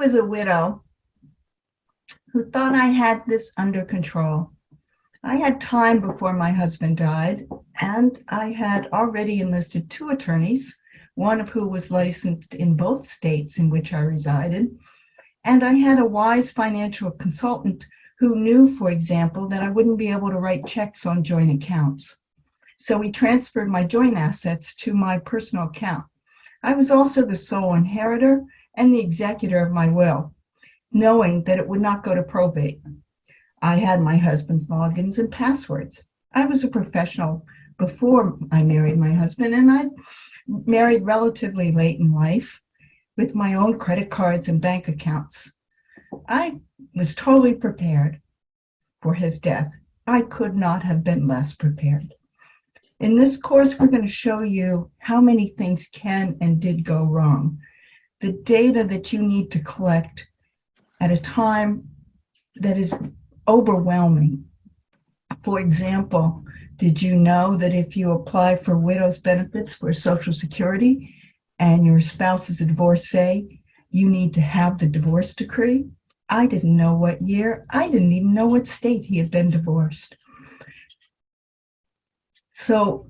was a widow who thought I had this under control. I had time before my husband died, and I had already enlisted 2 attorneys, one of who was licensed in both states in which I resided. And I had a wise financial consultant who knew, for example, that I wouldn't be able to write checks on joint accounts. So he transferred my joint assets to my personal account. I was also the sole inheritor and the executor of my will, knowing that it would not go to probate. I had my husband's logins and passwords. I was a professional before I married my husband, and I married relatively late in life with my own credit cards and bank accounts. I was totally prepared for his death. I could not have been less prepared. In this course, we're going to show you how many things can and did go wrong, the data that you need to collect at a time that is overwhelming. For example, did you know that if you apply for widow's benefits for Social Security and your spouse is a divorcee, you need to have the divorce decree? I didn't know what year. I didn't even know what state he had been divorced. So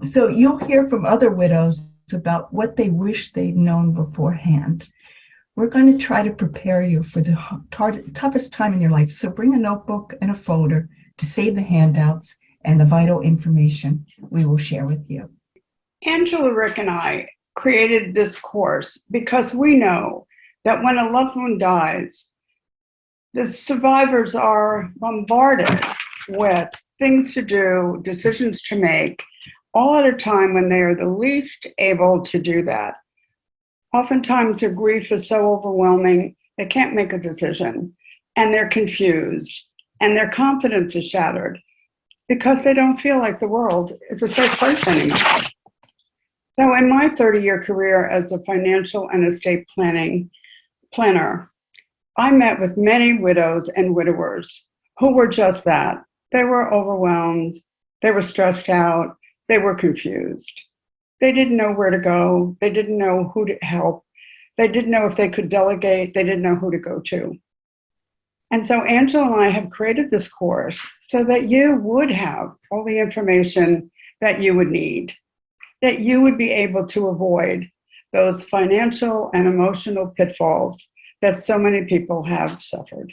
you'll hear from other widows about what they wish they'd known beforehand. We're going to try to prepare you for the toughest time in your life. So bring a notebook and a folder to save the handouts and the vital information we will share with you. Angela Rieck and I created this course because we know that when a loved one dies, the survivors are bombarded with things to do, decisions to make, all at a time when they are the least able to do that. Oftentimes their grief is so overwhelming, they can't make a decision, and they're confused, and their confidence is shattered because they don't feel like the world is a safe place anymore. So in my 30-year career as a financial and estate planner, I met with many widows and widowers who were just that. They were overwhelmed, they were stressed out, they were confused. They didn't know where to go. They didn't know who to help. They didn't know if they could delegate. They didn't know who to go to. And so Angela and I have created this course so that you would have all the information that you would need, that you would be able to avoid those financial and emotional pitfalls that so many people have suffered.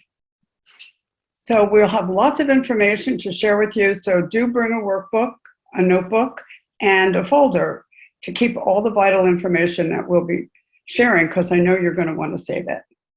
So we'll have lots of information to share with you. So do bring a workbook, a notebook, and a folder to keep all the vital information that we'll be sharing, because I know you're going to want to save it.